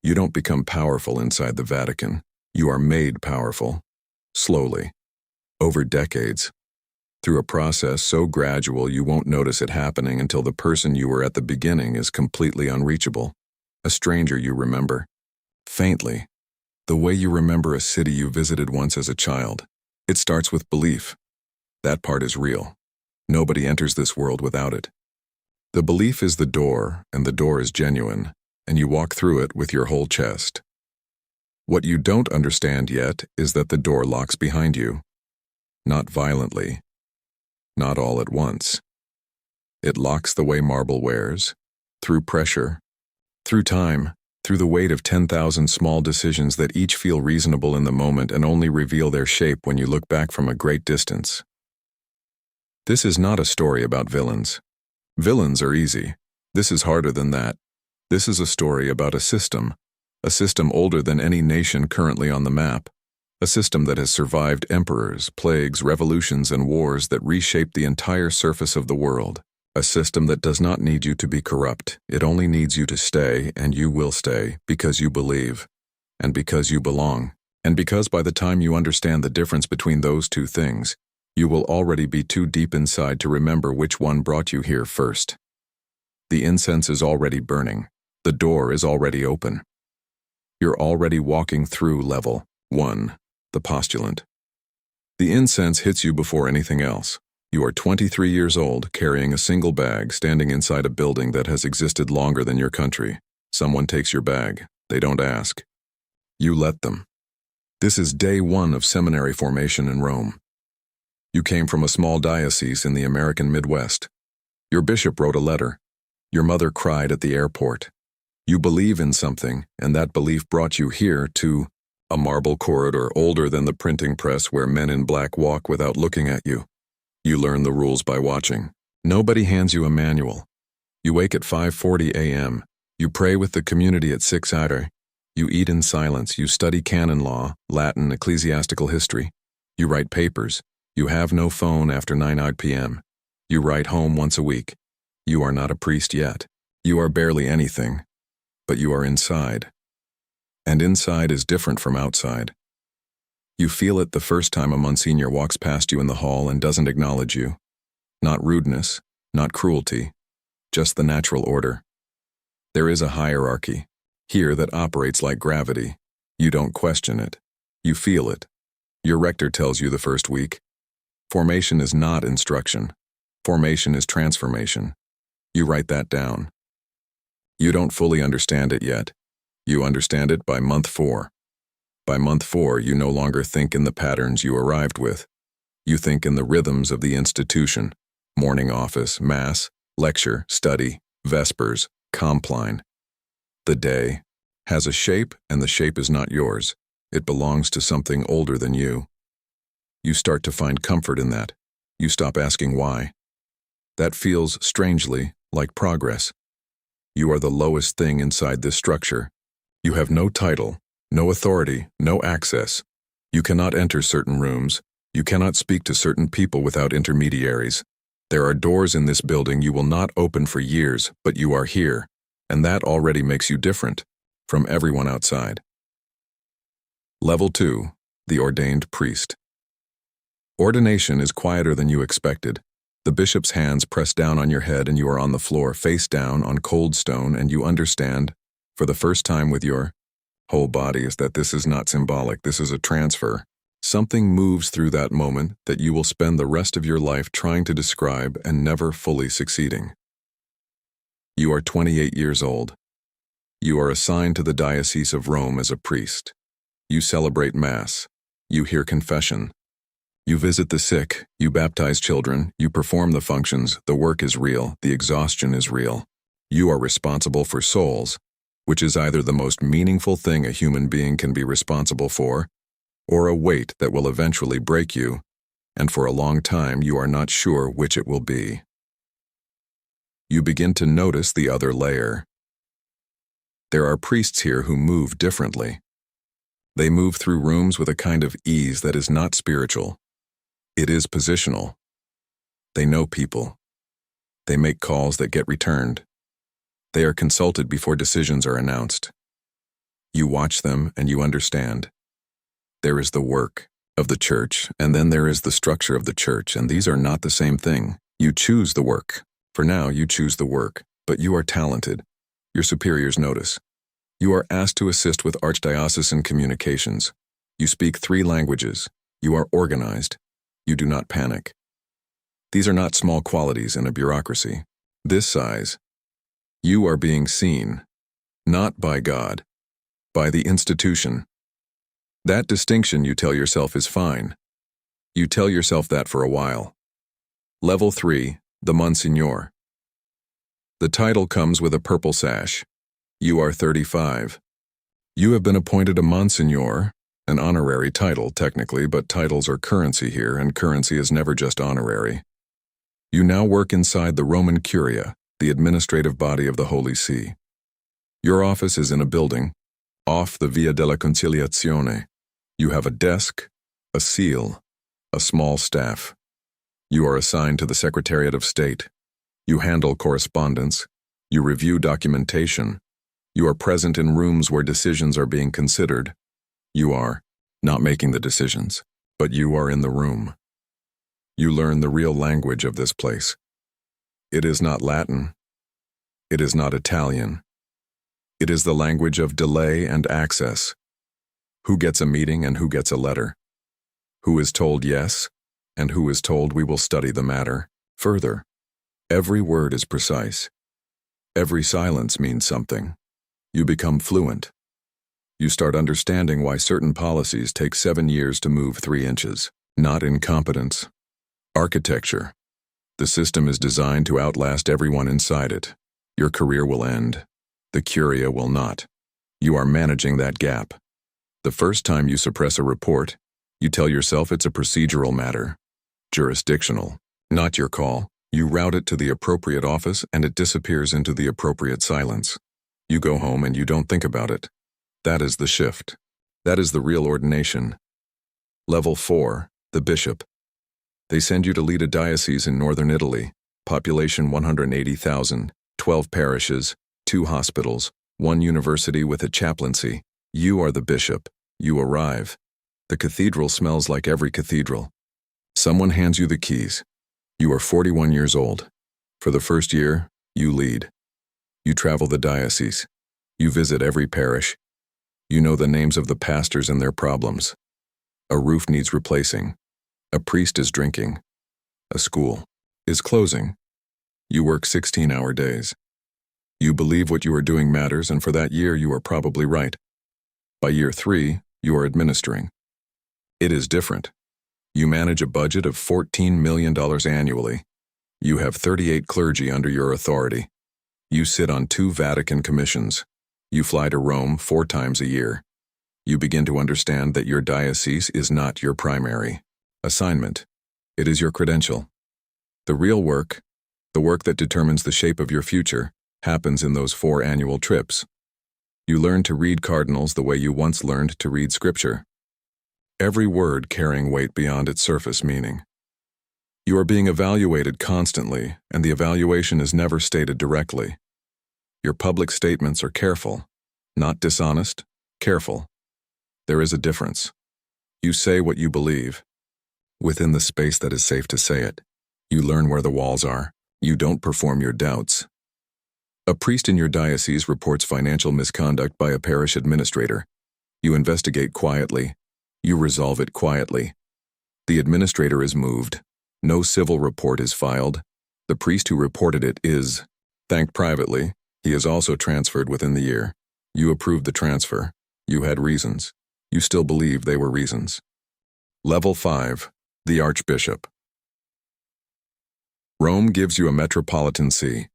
You don't become powerful inside the Vatican. You are made powerful. Slowly. Over decades. Through a process so gradual you won't notice it happening until the person you were at the beginning is completely unreachable. A stranger you remember. Faintly. The way you remember a city you visited once as a child. It starts with belief. That part is real. Nobody enters this world without it. The belief is the door, and the door is genuine, and you walk through it with your whole chest. What you don't understand yet is that the door locks behind you. Not violently. Not all at once. It locks the way marble wears, through pressure, through time, through the weight of 10,000 small decisions that each feel reasonable in the moment and only reveal their shape when you look back from a great distance. This is not a story about villains. Villains are easy. This is harder than that. This is a story about a system older than any nation currently on the map, a system that has survived emperors, plagues, revolutions, and wars that reshaped the entire surface of the world. A system that does not need you to be corrupt. It only needs you to stay, and you will stay, because you believe, and because you belong, and because by the time you understand the difference between those two things, you will already be too deep inside to remember which one brought you here first. The incense is already burning. The door is already open. You're already walking through level 1, the postulant. The incense hits you before anything else. You are 23 years old, carrying a single bag, standing inside a building that has existed longer than your country. Someone takes your bag. They don't ask. You let them. This is day 1 of seminary formation in Rome. You came from a small diocese in the American Midwest. Your bishop wrote a letter. Your mother cried at the airport. You believe in something, and that belief brought you here to a marble corridor older than the printing press where men in black walk without looking at you. You learn the rules by watching. Nobody hands you a manual. You wake at 5:40 a.m. You pray with the community at 6 hour. You eat in silence. You study canon law, Latin, ecclesiastical history. You write papers. You have no phone after 9 p.m. You write home once a week. You are not a priest yet. You are barely anything. But you are inside. And inside is different from outside. You feel it the first time a Monsignor walks past you in the hall and doesn't acknowledge you. Not rudeness, not cruelty, just the natural order. There is a hierarchy, here that operates like gravity. You don't question it. You feel it. Your rector tells you the first week. Formation is not instruction. Formation is transformation. You write that down. You don't fully understand it yet. You understand it by month 4. By month 4, you no longer think in the patterns you arrived with. You think in the rhythms of the institution: morning office, mass, lecture, study, vespers, compline. The day has a shape, and the shape is not yours. It belongs to something older than you. You start to find comfort in that. You stop asking why. That feels, strangely, like progress. You are the lowest thing inside this structure. You have no title, no authority, no access. You cannot enter certain rooms. You cannot speak to certain people without intermediaries. There are doors in this building you will not open for years, but you are here, and that already makes you different from everyone outside. Level 2, the ordained priest. Ordination is quieter than you expected. The bishop's hands press down on your head and you are on the floor, face down on cold stone, and you understand, for the first time with your whole body, is that this is not symbolic, this is a transfer. Something moves through that moment that you will spend the rest of your life trying to describe and never fully succeeding. You are 28 years old. You are assigned to the Diocese of Rome as a priest. You celebrate Mass. You hear confession. You visit the sick, you baptize children, you perform the functions, the work is real, the exhaustion is real. You are responsible for souls, which is either the most meaningful thing a human being can be responsible for, or a weight that will eventually break you, and for a long time you are not sure which it will be. You begin to notice the other layer. There are priests here who move differently. They move through rooms with a kind of ease that is not spiritual. It is positional. They know people. They make calls that get returned. They are consulted before decisions are announced. You watch them and you understand. There is the work of the church, and then there is the structure of the church, and these are not the same thing. You choose the work. For now, you choose the work, but you are talented. Your superiors notice. You are asked to assist with archdiocesan communications. You speak 3 languages. You are organized. You do not panic. These are not small qualities in a bureaucracy. This size. You are being seen, not by God, by the institution. That distinction you tell yourself is fine. You tell yourself that for a while. Level 3, the Monsignor. The title comes with a purple sash. You are 35. You have been appointed a Monsignor, an honorary title technically, but titles are currency here, and currency is never just honorary. You now work inside the Roman Curia, the administrative body of the Holy See. Your office is in a building, off the Via della Conciliazione. You have a desk, a seal, a small staff. You are assigned to the Secretariat of State. You handle correspondence. You review documentation. You are present in rooms where decisions are being considered. You are not making the decisions, but you are in the room. You learn the real language of this place. It is not Latin. It is not Italian. It is the language of delay and access. Who gets a meeting and who gets a letter? Who is told yes, and who is told we will study the matter further? Every word is precise. Every silence means something. You become fluent. You start understanding why certain policies take 7 years to move 3 inches. Not incompetence. Architecture. The system is designed to outlast everyone inside it. Your career will end. The Curia will not. You are managing that gap. The first time you suppress a report, you tell yourself it's a procedural matter. Jurisdictional. Not your call. You route it to the appropriate office and it disappears into the appropriate silence. You go home and you don't think about it. That is the shift. That is the real ordination. Level 4, the bishop. They send you to lead a diocese in northern Italy, population 180,000, 12 parishes, 2 hospitals, 1 university with a chaplaincy. You are the bishop. You arrive. The cathedral smells like every cathedral. Someone hands you the keys. You are 41 years old. For the first year, you lead. You travel the diocese. You visit every parish. You know the names of the pastors and their problems. A roof needs replacing. A priest is drinking. A school is closing. You work 16-hour days. You believe what you are doing matters, and for that year you are probably right. By year 3, you are administering. It is different. You manage a budget of $14 million annually. You have 38 clergy under your authority. You sit on 2 Vatican commissions. You fly to Rome 4 times a year. You begin to understand that your diocese is not your primary assignment. It is your credential. The real work, the work that determines the shape of your future, happens in those 4 annual trips. You learn to read cardinals the way you once learned to read scripture. Every word carrying weight beyond its surface meaning. You are being evaluated constantly, and the evaluation is never stated directly. Your public statements are careful, not dishonest, careful. There is a difference. You say what you believe, within the space that is safe to say it. You learn where the walls are. You don't perform your doubts. A priest in your diocese reports financial misconduct by a parish administrator. You investigate quietly. You resolve it quietly. The administrator is moved. No civil report is filed. The priest who reported it is thanked privately. He is also transferred within the year. You approved the transfer. You had reasons. You still believe they were reasons. Level 5, the Archbishop. Rome gives you a metropolitan see.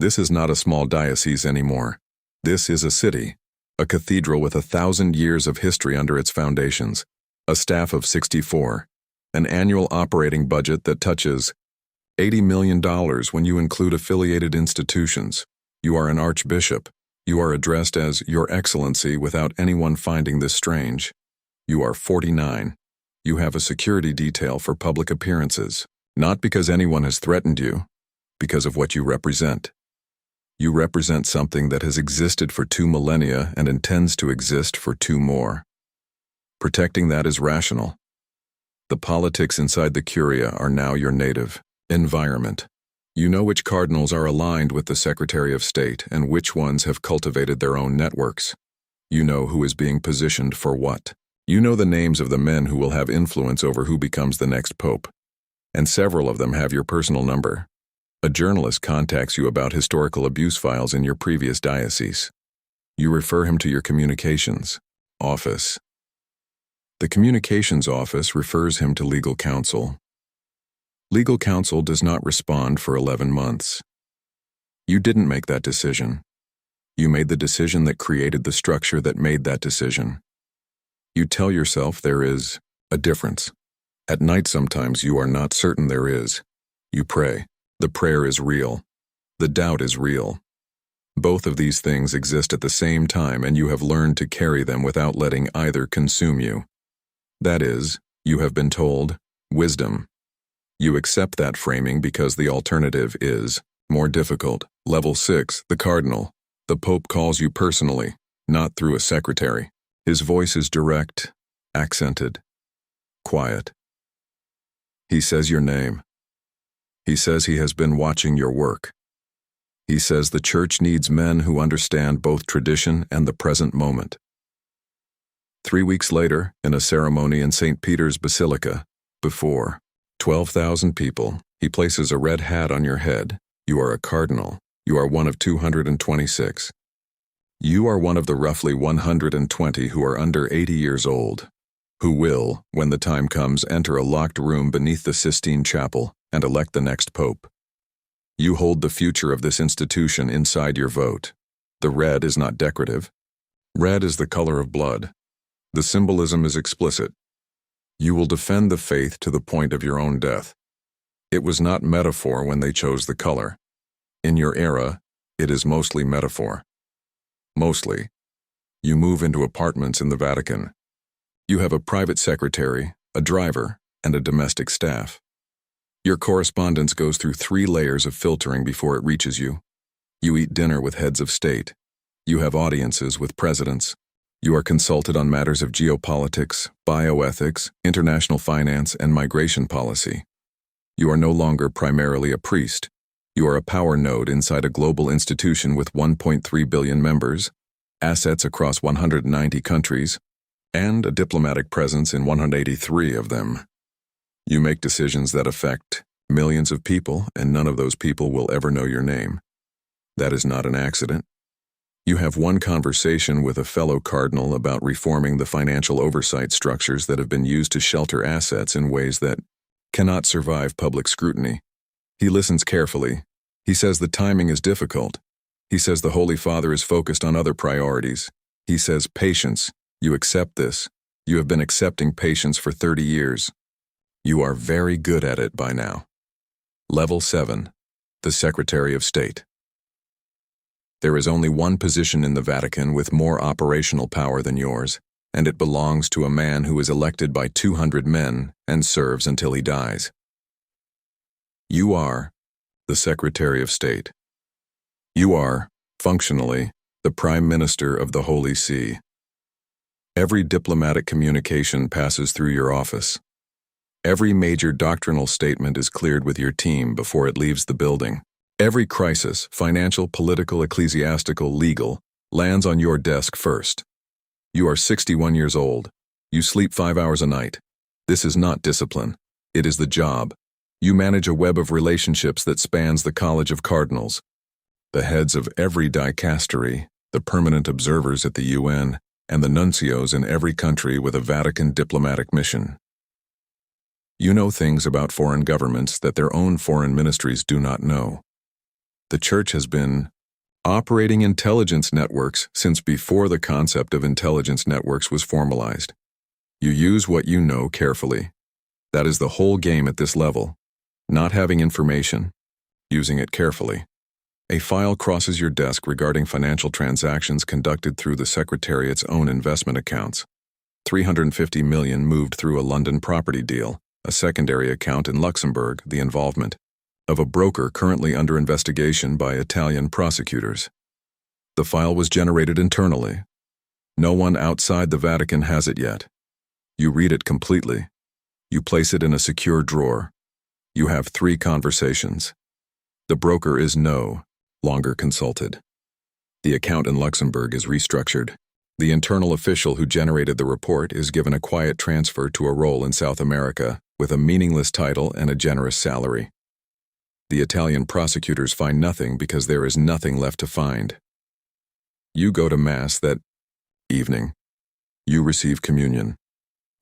This is not a small diocese anymore. This is a city, a cathedral with 1,000 years of history under its foundations, a staff of 64, an annual operating budget that touches $80 million when you include affiliated institutions. You are an archbishop. You are addressed as Your Excellency without anyone finding this strange. You are 49. You have a security detail for public appearances, not because anyone has threatened you, because of what you represent. You represent something that has existed for 2 millennia and intends to exist for 2 more. Protecting that is rational. The politics inside the Curia are now your native environment. You know which cardinals are aligned with the Secretary of State and which ones have cultivated their own networks. You know who is being positioned for what. You know the names of the men who will have influence over who becomes the next pope. And several of them have your personal number. A journalist contacts you about historical abuse files in your previous diocese. You refer him to your communications office. The communications office refers him to legal counsel. Legal counsel does not respond for 11 months. You didn't make that decision. You made the decision that created the structure that made that decision. You tell yourself there is a difference. At night sometimes you are not certain there is. You pray. The prayer is real. The doubt is real. Both of these things exist at the same time, and you have learned to carry them without letting either consume you. That is, you have been told, wisdom. You accept that framing because the alternative is more difficult. Level 6, the cardinal. The Pope calls you personally, not through a secretary. His voice is direct, accented, quiet. He says your name. He says he has been watching your work. He says the Church needs men who understand both tradition and the present moment. 3 weeks later, in a ceremony in St. Peter's Basilica, before 12,000 people, he places a red hat on your head. You are a cardinal. You are one of 226. You are one of the roughly 120 who are under 80 years old, who will, when the time comes, enter a locked room beneath the Sistine Chapel and elect the next pope. You hold the future of this institution inside your vote. The red is not decorative. Red is the color of blood. The symbolism is explicit. You will defend the faith to the point of your own death. It was not metaphor when they chose the color. In your era, it is mostly metaphor. Mostly. You move into apartments in the Vatican. You have a private secretary, a driver, and a domestic staff. Your correspondence goes through 3 layers of filtering before it reaches you. You eat dinner with heads of state. You have audiences with presidents. You are consulted on matters of geopolitics, bioethics, international finance, and migration policy. You are no longer primarily a priest. You are a power node inside a global institution with 1.3 billion members, assets across 190 countries, and a diplomatic presence in 183 of them. You make decisions that affect millions of people, and none of those people will ever know your name. That is not an accident. You have one conversation with a fellow cardinal about reforming the financial oversight structures that have been used to shelter assets in ways that cannot survive public scrutiny. He listens carefully. He says the timing is difficult. He says the Holy Father is focused on other priorities. He says patience. You accept this. You have been accepting patience for 30 years. You are very good at it by now. Level 7, the Secretary of State. There is only one position in the Vatican with more operational power than yours, and it belongs to a man who is elected by 200 men and serves until he dies. You are the Secretary of State. You are, functionally, the Prime Minister of the Holy See. Every diplomatic communication passes through your office. Every major doctrinal statement is cleared with your team before it leaves the building. Every crisis, financial, political, ecclesiastical, legal, lands on your desk first. You are 61 years old. You sleep 5 hours a night. This is not discipline. It is the job. You manage a web of relationships that spans the College of Cardinals, the heads of every dicastery, the permanent observers at the UN, and the nuncios in every country with a Vatican diplomatic mission. You know things about foreign governments that their own foreign ministries do not know. The Church has been operating intelligence networks since before the concept of intelligence networks was formalized. You use what you know carefully. That is the whole game at this level. Not having information, using it carefully. A file crosses your desk regarding financial transactions conducted through the Secretariat's own investment accounts. 350 million moved through a London property deal, a secondary account in Luxembourg, the involvement. of a broker currently under investigation by Italian prosecutors. The file was generated internally. No one outside the Vatican has it yet. You read it completely. You place it in a secure drawer. You have 3 conversations. The broker is no longer consulted. The account in Luxembourg is restructured. The internal official who generated the report is given a quiet transfer to a role in South America with a meaningless title and a generous salary. The Italian prosecutors find nothing because there is nothing left to find. You go to Mass that evening. You receive communion.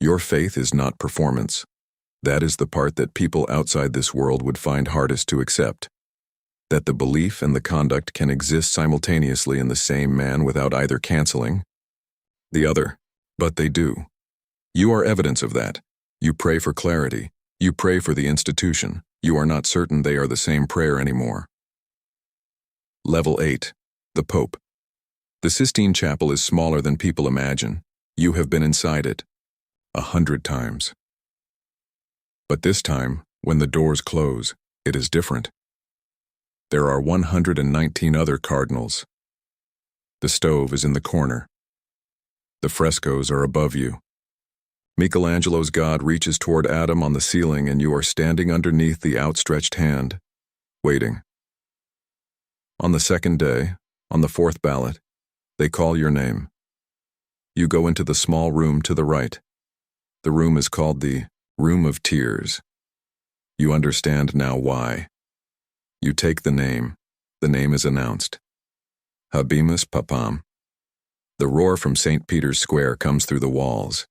Your faith is not performance. That is the part that people outside this world would find hardest to accept. That the belief and the conduct can exist simultaneously in the same man without either canceling the other, but they do. You are evidence of that. You pray for clarity. You pray for the institution. You are not certain they are the same prayer anymore. Level 8. The Pope. The Sistine Chapel is smaller than people imagine. You have been inside it 100 times. But this time, when the doors close, it is different. There are 119 other cardinals. The stove is in the corner. The frescoes are above you. Michelangelo's God reaches toward Adam on the ceiling and you are standing underneath the outstretched hand, waiting. On the second day, on the 4th ballot, they call your name. You go into the small room to the right. The room is called the Room of Tears. You understand now why. You take the name. The name is announced. Habemus Papam. The roar from St. Peter's Square comes through the walls.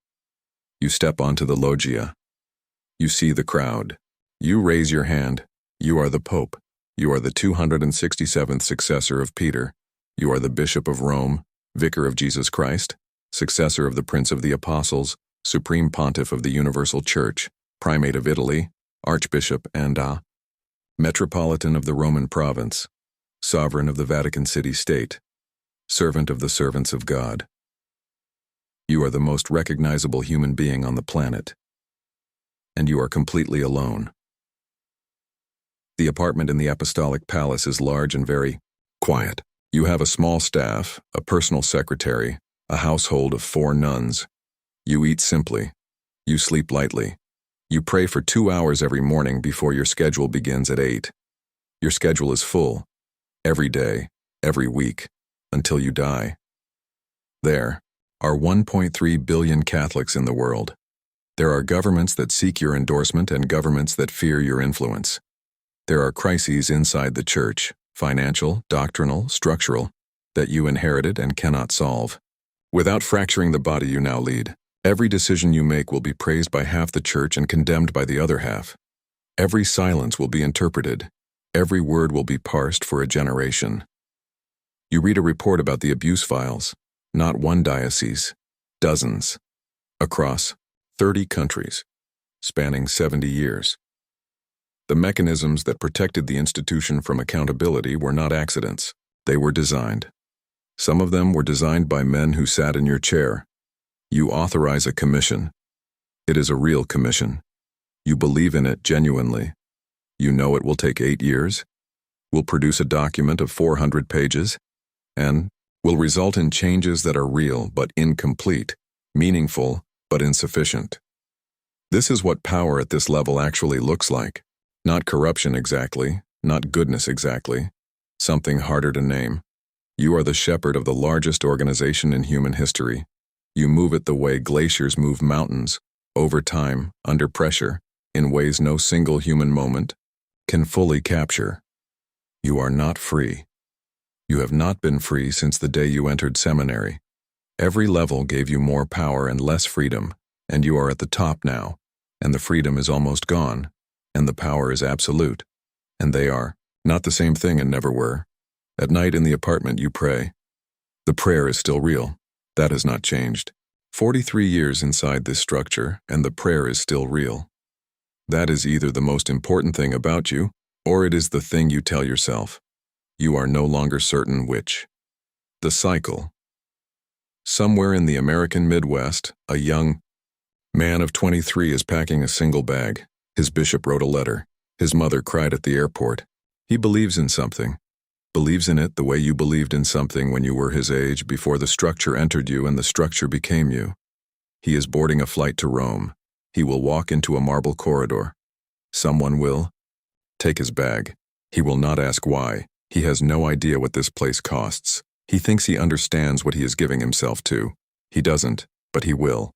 You step onto the loggia. You see the crowd. You raise your hand. You are the Pope. You are the 267th successor of Peter. You are the Bishop of Rome, Vicar of Jesus Christ, successor of the Prince of the Apostles, Supreme Pontiff of the Universal Church, Primate of Italy, Archbishop and Metropolitan of the Roman Province, Sovereign of the Vatican City-State, Servant of the servants of God. You are the most recognizable human being on the planet. And you are completely alone. The apartment in the Apostolic Palace is large and very quiet. You have a small staff, a personal secretary, a household of 4 nuns. You eat simply. You sleep lightly. You pray for 2 hours every morning before your schedule begins at 8. Your schedule is full. Every day, every week, until you die. There are 1.3 billion Catholics in the world. There are governments that seek your endorsement and governments that fear your influence. There are crises inside the Church, financial, doctrinal, structural, that you inherited and cannot solve. Without fracturing the body you now lead, every decision you make will be praised by half the Church and condemned by the other half. Every silence will be interpreted. Every word will be parsed for a generation. You read a report about the abuse files, not one diocese, dozens, across 30 countries, spanning 70 years. The mechanisms that protected the institution from accountability were not accidents. They were designed. Some of them were designed by men who sat in your chair. You authorize a commission. It is a real commission. You believe in it genuinely. You know it will take 8 years, will produce a document of 400 pages, and will result in changes that are real but incomplete, meaningful but insufficient. This is what power at this level actually looks like. Not corruption exactly, not goodness exactly, something harder to name. You are the shepherd of the largest organization in human history. You move it the way glaciers move mountains, over time, under pressure, in ways no single human moment can fully capture. You are not free. You have not been free since the day you entered seminary. Every level gave you more power and less freedom, and you are at the top now, and the freedom is almost gone, and the power is absolute, and they are not the same thing and never were. At night in the apartment you pray. The prayer is still real. That has not changed. 43 years inside this structure, and the prayer is still real. That is either the most important thing about you, or it is the thing you tell yourself. You are no longer certain which. The cycle. Somewhere in the American Midwest, a young man of 23 is packing a single bag. His bishop wrote a letter. His mother cried at the airport. He believes in something. Believes in it the way you believed in something when you were his age, before the structure entered you and the structure became you. He is boarding a flight to Rome. He will walk into a marble corridor. Someone will take his bag. He will not ask why. He has no idea what this place costs. He thinks he understands what he is giving himself to. He doesn't, but he will.